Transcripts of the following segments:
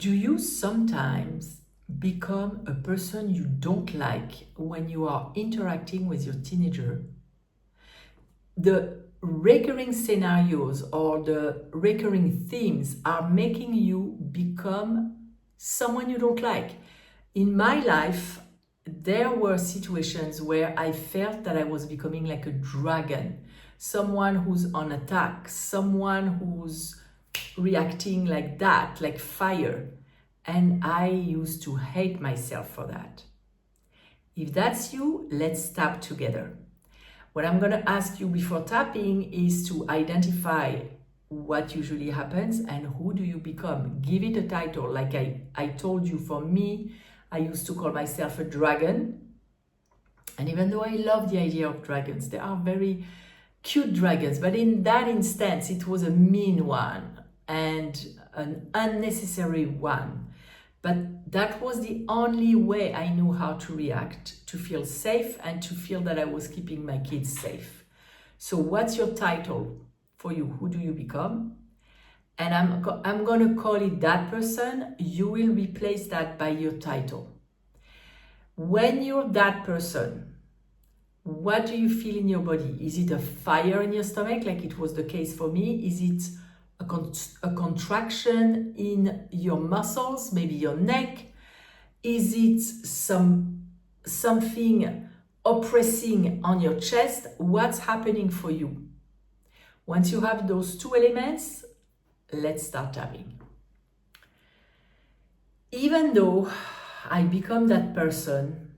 Do you sometimes become a person you don't like when you are interacting with your teenager? The recurring scenarios or the recurring themes are making you become someone you don't like. In my life, there were situations where I felt that I was becoming like a dragon, someone who's on attack, someone who's reacting like that, like fire. And I used to hate myself for that. If that's you, let's tap together. What I'm going to ask you before tapping is to identify what usually happens and who do you become. Give it a title. Like I told you, for me, I used to call myself a dragon. And even though I love the idea of dragons, they are very cute dragons. But in that instance, it was a mean one and an unnecessary one. But that was the only way I knew how to react, to feel safe and to feel that I was keeping my kids safe. So what's your title for you? Who do you become? And I'm going to call it that person. You will replace that by your title. When you're that person, what do you feel in your body? Is it a fire in your stomach, like it was the case for me? Is it a contraction in your muscles, maybe your neck? Is it something oppressing on your chest? What's happening for you? Once you have those two elements, let's start tapping. Even though I become that person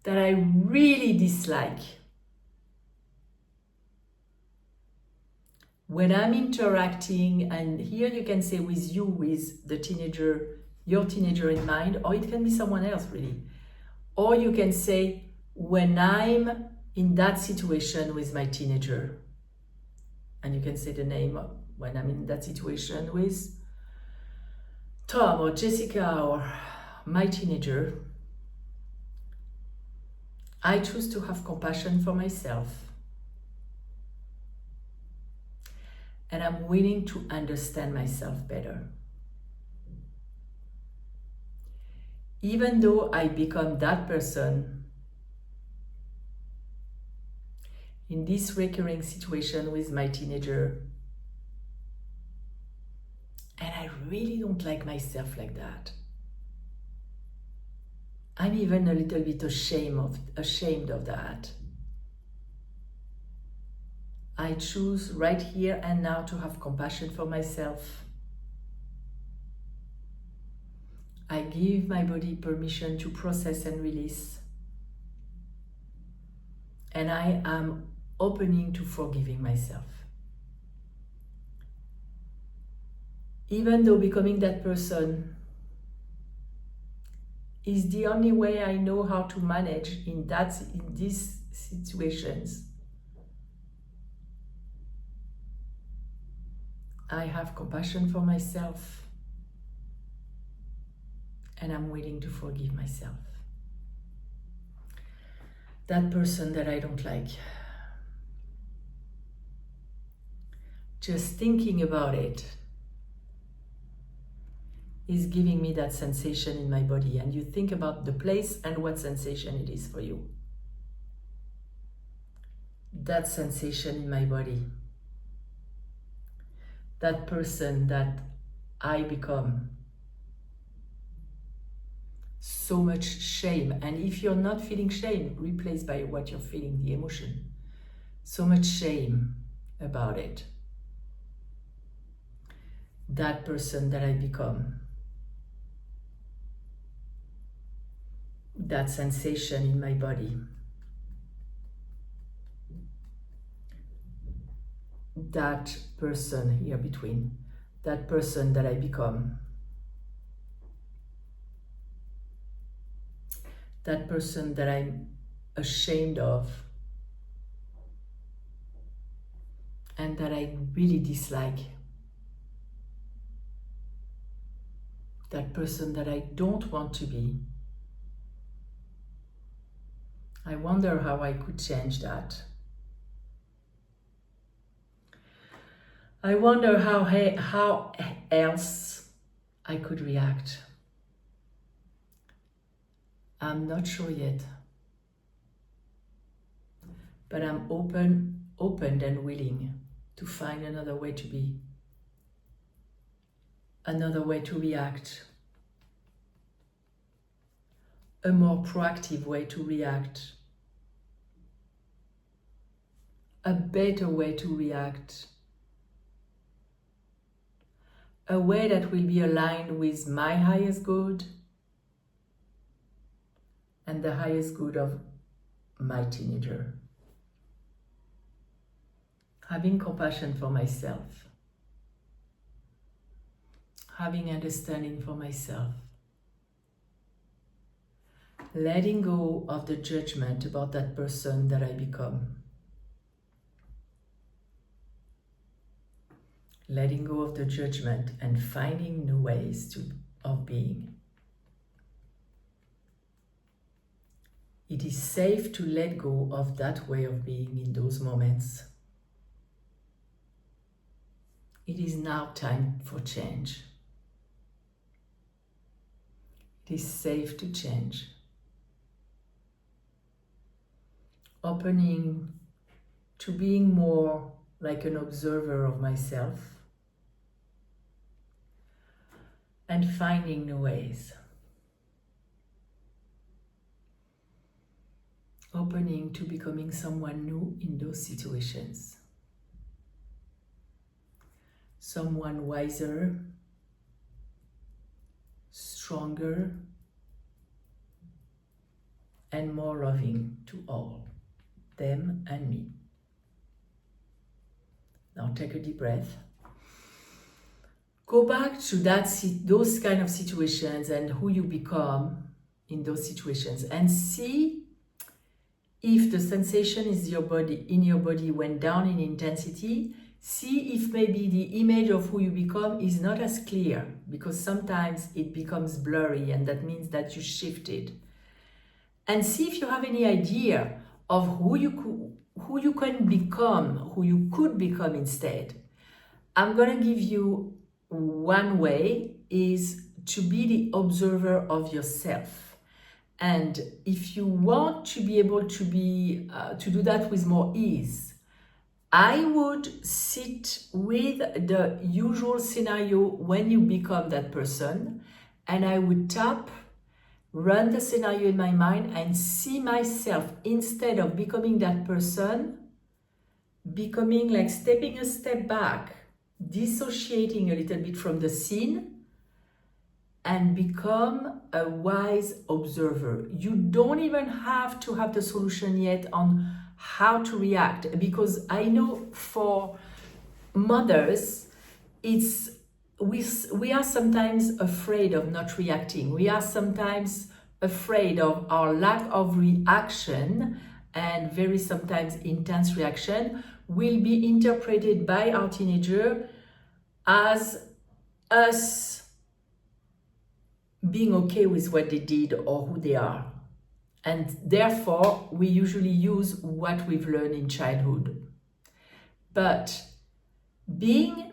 that I really dislike, when I'm interacting, and here you can say with you, with the teenager, your teenager in mind, or it can be someone else really. Or you can say, when I'm in that situation with my teenager, and you can say the name of when I'm in that situation with Tom or Jessica or my teenager, I choose to have compassion for myself. And I'm willing to understand myself better. Even though I become that person in this recurring situation with my teenager, and I really don't like myself like that. I'm even a little bit ashamed of that. I choose right here and now to have compassion for myself. I give my body permission to process and release. And I am opening to forgiving myself. Even though becoming that person is the only way I know how to manage in these situations, I have compassion for myself and I'm willing to forgive myself. That person that I don't like. Just thinking about it is giving me that sensation in my body. And you think about the place and what sensation it is for you. That sensation in my body. That person that I become. So much shame. And if you're not feeling shame, replace by what you're feeling, the emotion. So much shame about it. That person that I become. That sensation in my body. That person here between. That person that I become. That person that I'm ashamed of and that I really dislike. That person that I don't want to be. I wonder how I could change that. I wonder how else I could react. I'm not sure yet, but I'm open and willing to find another way to be, another way to react, a more proactive way to react, a better way to react, a way that will be aligned with my highest good and the highest good of my teenager. Having compassion for myself, having understanding for myself, letting go of the judgment about that person that I become, letting go of the judgment and finding new ways of being. It is safe to let go of that way of being in those moments. It is now time for change. It is safe to change. Opening to being more like an observer of myself and finding new ways. Opening to becoming someone new in those situations. Someone wiser, stronger, and more loving to all, them and me. Now take a deep breath. Go back to those kind of situations and who you become in those situations, and see if the sensation in your body went down in intensity. See if maybe the image of who you become is not as clear, because sometimes it becomes blurry, and that means that you shifted. And see if you have any idea of who you can become, who you could become instead. I'm going to give you one way, is to be the observer of yourself. And if you want to be able to do that with more ease, I would sit with the usual scenario when you become that person, and I would run the scenario in my mind and see myself, instead of becoming that person, becoming like stepping a step back, dissociating a little bit from the scene, and become a wise observer. You don't even have to have the solution yet on how to react, because I know for mothers, we are sometimes afraid of not reacting. We are sometimes afraid of our lack of reaction, and very sometimes intense reaction will be interpreted by our teenager as us being okay with what they did or who they are. And therefore, we usually use what we've learned in childhood. But being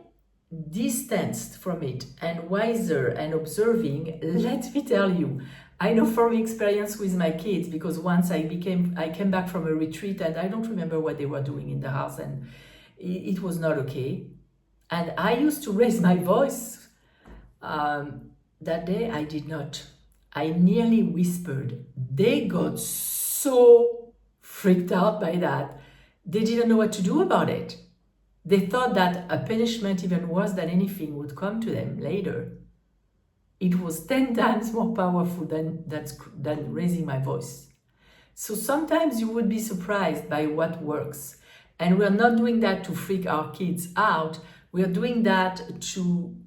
distanced from it and wiser and observing, let me tell you, I know from experience with my kids, because once I came back from a retreat and I don't remember what they were doing in the house, and it was not okay. And I used to raise my voice. That day I did not. I nearly whispered. They got so freaked out by that. They didn't know what to do about it. They thought that a punishment even worse than anything would come to them later. It was 10 times more powerful than raising my voice. So sometimes you would be surprised by what works. And we're not doing that to freak our kids out. We're doing that to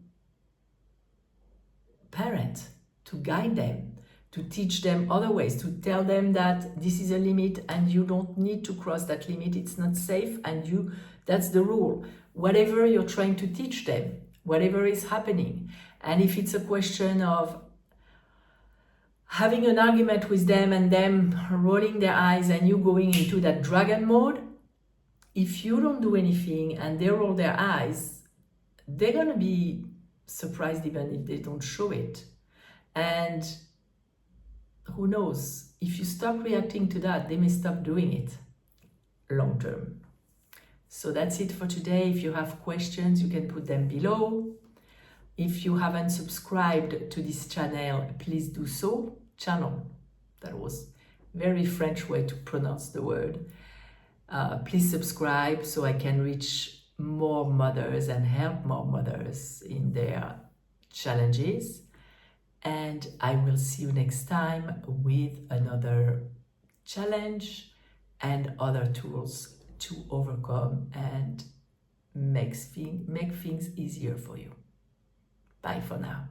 parent, to guide them, to teach them other ways, to tell them that this is a limit and you don't need to cross that limit. It's not safe, and that's the rule. Whatever you're trying to teach them, whatever is happening. And if it's a question of having an argument with them and them rolling their eyes and you going into that dragon mode, if you don't do anything and they roll their eyes, they're going to be surprised even if they don't show it. And who knows, if you stop reacting to that, they may stop doing it long term. So that's it for today. If you have questions, you can put them below. If you haven't subscribed to this channel, please do so. Channel, that was very French way to pronounce the word. Please subscribe so I can reach more mothers and help more mothers in their challenges. And I will see you next time with another challenge and other tools to overcome and make things easier for you. Bye for now.